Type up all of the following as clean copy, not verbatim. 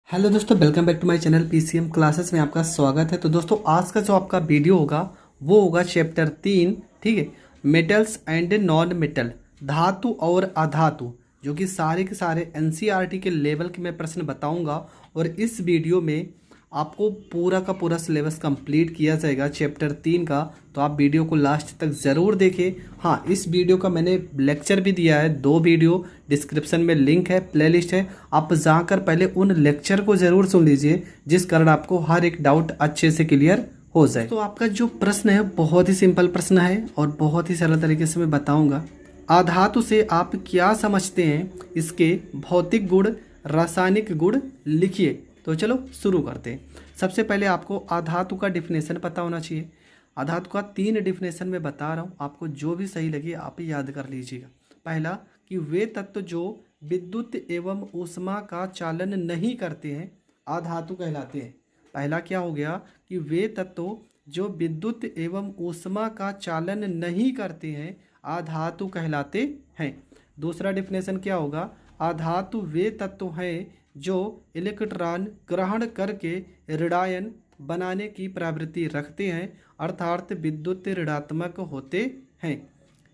Hello दोस्तों, welcome back to my channel PCM classes में आपका स्वागत है। तो दोस्तों आज का जो आपका वीडियो होगा वो होगा चैप्टर 3, ठीक है, मेटल्स एंड नॉन मेटल, धातु और अधातु, जो कि सारे के सारे एनसीईआरटी के लेवल के मैं प्रश्न बताऊंगा। और इस वीडियो में आपको पूरा का पूरा सिलेबस कंप्लीट किया जाएगा चैप्टर 3 का। तो आप वीडियो को लास्ट तक ज़रूर देखें। हाँ, इस वीडियो का मैंने लेक्चर भी दिया है, 2 वीडियो, डिस्क्रिप्शन में लिंक है, प्लेलिस्ट है, आप जाकर पहले उन लेक्चर को ज़रूर सुन लीजिए, जिस कारण आपको हर एक डाउट अच्छे से क्लियर हो जाए। तो आपका जो प्रश्न है बहुत ही सिंपल प्रश्न है और बहुत ही सरल तरीके से मैं बताऊँगा। आधातु से आप क्या समझते हैं, इसके भौतिक गुण, रासायनिक गुण लिखिए। तो चलो शुरू करते हैं। सबसे पहले आपको आधातु का डिफिनेशन पता होना चाहिए। आधातु का 3 डिफिनेशन मैं बता रहा हूँ, आपको जो भी सही लगे आप याद कर लीजिएगा। पहला कि वे तत्व जो विद्युत एवं ऊष्मा का चालन नहीं करते हैं आधातु कहलाते हैं। पहला क्या हो गया कि वे तत्व जो विद्युत एवं ऊष्मा का चालन नहीं करते हैं आधातु कहलाते हैं। दूसरा डिफिनेशन क्या होगा, आधातु वे तत्व हैं जो इलेक्ट्रॉन ग्रहण करके ऋणायन बनाने की प्रवृत्ति रखते हैं, अर्थात विद्युत ऋणात्मक होते हैं।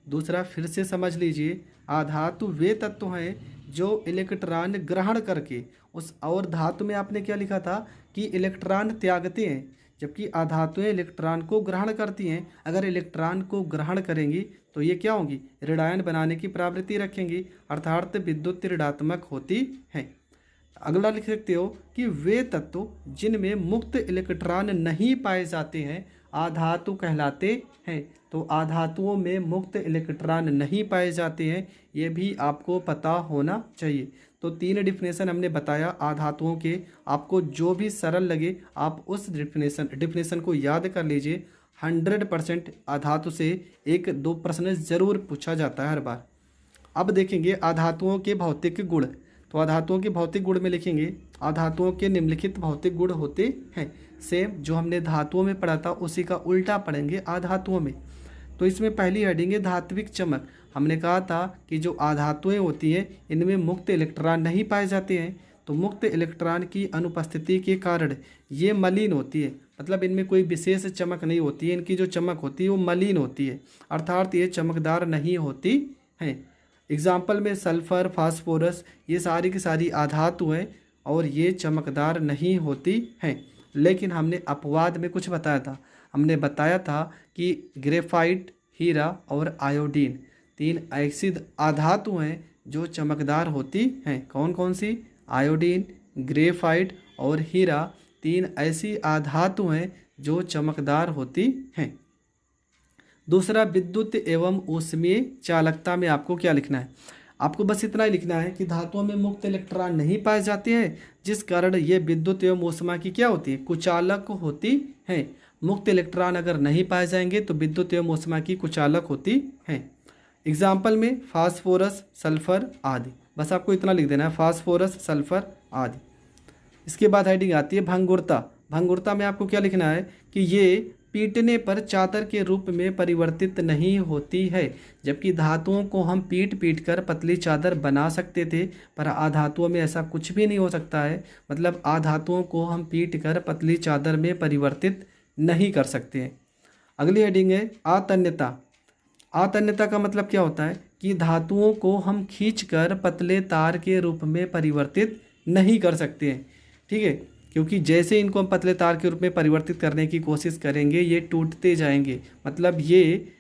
दूसरा फिर से समझ लीजिए, आधातु वे तत्व हैं जो इलेक्ट्रॉन ग्रहण करके, उस और धातु में आपने क्या लिखा था कि इलेक्ट्रॉन त्यागते हैं, जबकि आधातुएं इलेक्ट्रॉन को ग्रहण करती हैं। अगर इलेक्ट्रॉन को ग्रहण करेंगी तो ये क्या होंगी, ऋणायन बनाने की प्रवृत्ति रखेंगी, अर्थात विद्युत ऋणात्मक होती हैं। अगला लिख सकते हो कि वे तत्व जिनमें मुक्त इलेक्ट्रॉन नहीं पाए जाते हैं आधातु कहलाते हैं। तो आधातुओं में मुक्त इलेक्ट्रॉन नहीं पाए जाते हैं, ये भी आपको पता होना चाहिए। तो 3 डिफिनेशन हमने बताया आधातुओं के, आपको जो भी सरल लगे आप उस डिफिनेशन को याद कर लीजिए। 100% आधातु से 1-2 प्रश्न जरूर पूछा जाता है हर बार। अब देखेंगे आधातुओं के भौतिक गुण। तो आधातुओं के भौतिक गुण में लिखेंगे, आधातुओं के निम्नलिखित भौतिक गुण होते हैं। सेम जो हमने धातुओं में पढ़ा था उसी का उल्टा पढ़ेंगे आधातुओं में। तो इसमें पहली हेडिंग है धात्विक चमक। हमने कहा था कि जो आधातुएं होती हैं इनमें मुक्त इलेक्ट्रॉन नहीं पाए जाते हैं, तो मुक्त इलेक्ट्रॉन की अनुपस्थिति के कारण ये मलिन होती है, मतलब इनमें कोई विशेष चमक नहीं होती है, इनकी जो चमक होती है वो मलिन होती है, अर्थात ये चमकदार नहीं होती हैं। एग्जाम्पल में सल्फर, फास्फोरस, ये सारी की सारी आधातु हैं और ये चमकदार नहीं होती हैं। लेकिन हमने अपवाद में कुछ बताया था, हमने बताया था कि ग्रेफाइट, हीरा और आयोडीन 3 ऐसी आधातु हैं जो चमकदार होती हैं। कौन कौन सी? आयोडीन, ग्रेफाइट और हीरा 3 ऐसी आधातु हैं जो चमकदार होती हैं। दूसरा विद्युत एवं ऊष्मीय चालकता में आपको क्या लिखना है, आपको बस इतना ही लिखना है कि धातुओं में मुक्त इलेक्ट्रॉन नहीं पाए जाते हैं, जिस कारण ये विद्युत एवं ऊष्मा की क्या होती है, कुचालक होती हैं। मुक्त इलेक्ट्रॉन अगर नहीं पाए जाएंगे तो विद्युत एवं ऊष्मा की कुचालक होती हैं। एग्जाम्पल में फास्फोरस, सल्फर आदि, बस आपको इतना लिख देना है, फास्फोरस, सल्फर आदि। इसके बाद हेडिंग आती है भंगुरता। भंगुरता में आपको क्या लिखना है कि ये पीटने पर चादर के रूप में परिवर्तित नहीं होती है, जबकि धातुओं को हम पीट पीट कर पतली चादर बना सकते थे, पर आधातुओं में ऐसा कुछ भी नहीं हो सकता है। मतलब आधातुओं को हम पीट कर पतली चादर में परिवर्तित नहीं कर सकते हैं। अगली हेडिंग है आतन्यता। आतन्यता का मतलब क्या होता है कि धातुओं को हम खींचकर पतले तार के रूप में परिवर्तित नहीं कर सकते हैं, ठीक है, क्योंकि जैसे इनको हम पतले तार के रूप में परिवर्तित करने की कोशिश करेंगे ये टूटते जाएंगे, मतलब ये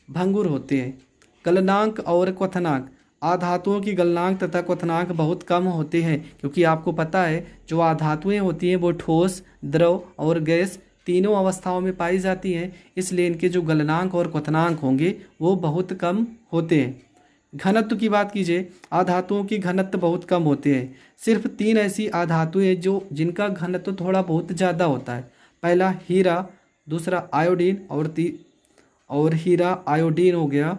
भंगुर होते हैं। गलनांक और क्वथनांक, आधातुओं की गलनांक तथा क्वथनांक बहुत कम होते हैं, क्योंकि आपको पता है जो आधातुएं होती हैं वो ठोस, द्रव और गैस तीनों अवस्थाओं में पाई जाती हैं, इसलिए इनके जो गलनांक और क्वथनांक होंगे वो बहुत कम होते हैं। घनत्व की बात कीजिए, आधातुओं की घनत्व बहुत कम होते हैं। सिर्फ 3 ऐसी आधातुएं जो जिनका घनत्व थोड़ा बहुत ज़्यादा होता है। पहला हीरा, दूसरा आयोडीन और हीरा आयोडीन हो गया,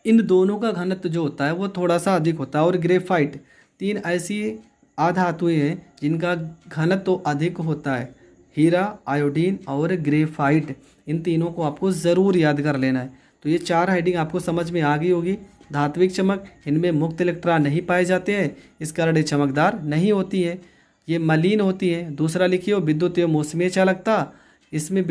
इन दोनों का घनत्व जो होता है वो थोड़ा सा अधिक होता है। और ग्रेफाइट, 3 ऐसी आधातुएं हैं जिनका घनत्व अधिक होता है। हीरा, आयोडीन और ग्रेफाइट, इन तीनों को आपको ज़रूर याद कर लेना है। तो ये 4 हेडिंग आपको समझ में आ गई होगी। धात्विक चमक, इनमें मुक्त इलेक्ट्रॉन नहीं पाए जाते हैं, इस कारण ये चमकदार नहीं होती है। ये मलिन होती है। दूसरा लिखिए विद्युत एवं मौसमी चालकता, इसमें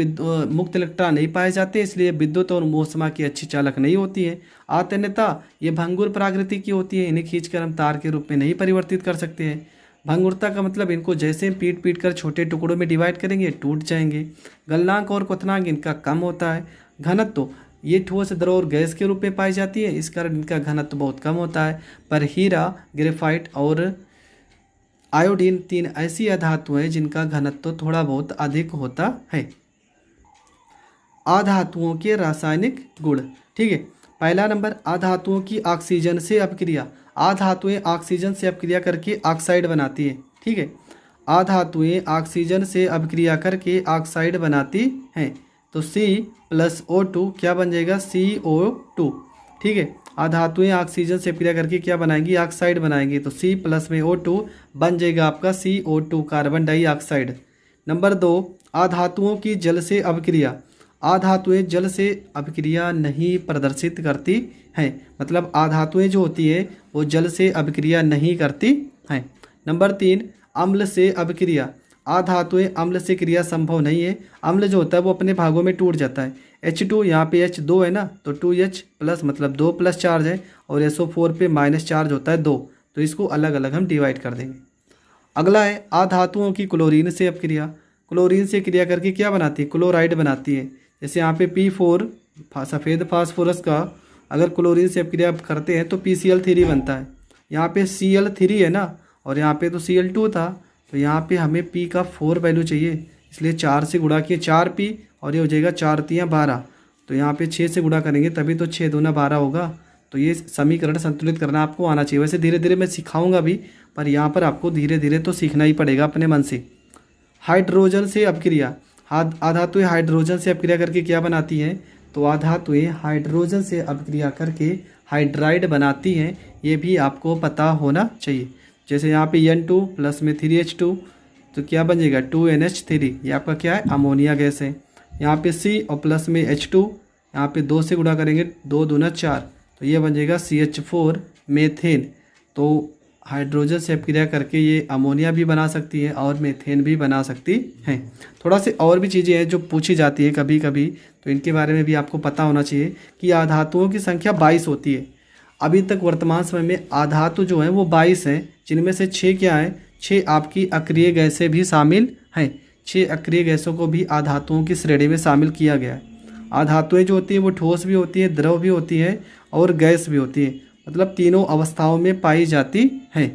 मुक्त इलेक्ट्रॉन नहीं पाए जाते, इसलिए विद्युत और मौसमा की अच्छी चालक नहीं होती है। आतन्यता, ये भंगुर प्रकृति की होती है, इन्हें खींचकर हम तार के रूप में नहीं परिवर्तित कर सकते हैं। भंगुरता का मतलब इनको जैसे पीट पीट कर छोटे टुकड़ों में डिवाइड करेंगे टूट जाएंगे। गलनांक और क्वथनांक इनका कम होता है। घनत्व, ये ठोस, द्रव और गैस के रूप में पाई जाती है, इस कारण इनका घनत्व बहुत कम होता है। पर हीरा, ग्रेफाइट और आयोडीन 3 ऐसी अधातु हैं जिनका घनत्व थोड़ा बहुत अधिक होता है। अधातुओं के रासायनिक गुण, ठीक है। पहला नंबर, अधातुओं की ऑक्सीजन से अपक्रिया। अधातुएं ऑक्सीजन से अपक्रिया करके ऑक्साइड बनाती है, ठीक है। अधातुएं ऑक्सीजन से अपक्रिया करके ऑक्साइड बनाती हैं, तो C+O2 क्या बन जाएगा, CO2, ठीक है। अधातुएं ऑक्सीजन से अपक्रिया करके क्या बनाएंगी, ऑक्साइड बनाएंगी, तो C+ में O2 बन जाएगा आपका CO2, कार्बन डाइऑक्साइड। नंबर 2, अधातुओं की जल से अपक्रिया। अधातुएं जल से अपक्रिया नहीं प्रदर्शित करती हैं, मतलब अधातुएं जो होती है वो जल से अपक्रिया नहीं करती हैं। नंबर 3, अम्ल से अपक्रिया। अधातुएं अम्ल से क्रिया संभव नहीं है। अम्ल जो होता है वो अपने भागों में टूट जाता है। H2, यहाँ पे H2 है ना, तो 2H+ मतलब 2+ चार्ज है, और SO4 पे माइनस चार्ज होता है 2, तो इसको अलग अलग हम डिवाइड कर देंगे। अगला है अधातुओं की क्लोरीन से अपक्रिया। क्लोरीन से क्रिया करके क्या बनाती है, क्लोराइड बनाती है। जैसे यहाँ पे P4 सफ़ेद फास्फोरस का अगर क्लोरीन से अपक्रिया करते हैं तो PCl3 बनता है। यहाँ पे Cl3 है ना, और यहाँ पे तो Cl2 था, तो यहाँ पे हमें P का 4 वैल्यू चाहिए, इसलिए 4 से गुणा किए 4P, और ये हो जाएगा 4×3 12। तो यहाँ पे 6 से गुणा करेंगे तभी तो 6×2 12 होगा। तो ये समीकरण संतुलित करना आपको आना चाहिए। वैसे धीरे धीरे मैं सिखाऊंगा भी, पर यहाँ पर आपको धीरे धीरे तो सीखना ही पड़ेगा अपने मन से। हाइड्रोजन से अपक्रिया। अधातुएं हाइड्रोजन से अपक्रिया करके क्या बनाती हैं, तो अधातुएं हाइड्रोजन से अपक्रिया करके हाइड्राइड बनाती हैं, ये भी आपको पता होना चाहिए। जैसे यहाँ पे N2+ में 3H2, तो क्या बन जाएगा 2NH3, ये आपका क्या है, अमोनिया गैस है। यहाँ पे C और प्लस में H2, यहाँ पे 2 से गुणा करेंगे 2×2 4, तो ये बन जाएगा CH4 मेथेन। तो हाइड्रोजन से अपक्रिया करके ये अमोनिया भी बना सकती है और मेथेन भी बना सकती हैं। थोड़ा से और भी चीज़ें हैं जो पूछी जाती है कभी कभी, तो इनके बारे में भी आपको पता होना चाहिए कि अधातुओं की संख्या 22 होती है। अभी तक वर्तमान समय में अधातु जो हैं वो 22 हैं, जिनमें से 6 क्या हैं, 6 आपकी अक्रिय गैसें भी शामिल हैं। 6 अक्रिय गैसों को भी अधातुओं की श्रेणी में शामिल किया गया है। अधातुएं जो होती है वो ठोस भी होती है, द्रव भी होती है और गैस भी होती है, मतलब तीनों अवस्थाओं में पाई जाती है।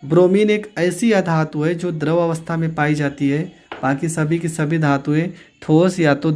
ब्रोमीन एक ऐसी अधातु है जो द्रव अवस्था में पाई जाती है, बाकी सभी की सभी धातुएं ठोस या तो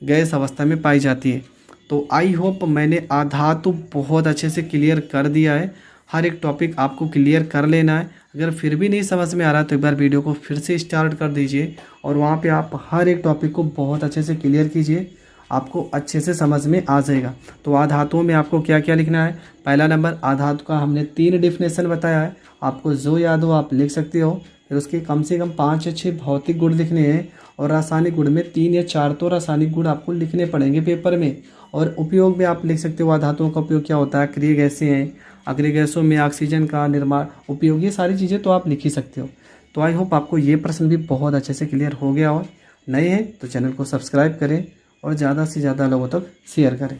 गैस अवस्था में पाई जाती है। तो आई होप मैंने अधातु बहुत अच्छे से क्लियर कर दिया है। हर एक टॉपिक आपको क्लियर कर लेना है। अगर फिर भी नहीं समझ में आ रहा तो एक बार वीडियो को फिर से स्टार्ट कर दीजिए और वहाँ पे आप हर एक टॉपिक को बहुत अच्छे से क्लियर कीजिए, आपको अच्छे से समझ में आ जाएगा। तो अधातुओं में आपको क्या क्या लिखना है, पहला नंबर अधातु का हमने 3 डिफिनेशन बताया है, आपको जो याद हो आप लिख सकते हो। फिर उसके कम से कम 5 या 6 भौतिक गुण लिखने हैं और रासायनिक गुण में 3 या 4 तो रासायनिक गुण आपको लिखने पड़ेंगे पेपर में। और उपयोग में आप लिख सकते हो अधातुओं का उपयोग क्या होता है, अक्रिय गैसें हैं, अक्रिय गैसों में ऑक्सीजन का निर्माण उपयोग, ये सारी चीज़ें तो आप लिख ही सकते हो। तो आई होप आपको ये प्रश्न भी बहुत अच्छे से क्लियर हो गया हो। नए हैं तो चैनल को सब्सक्राइब करें और ज़्यादा से ज़्यादा लोगों तक शेयर करें।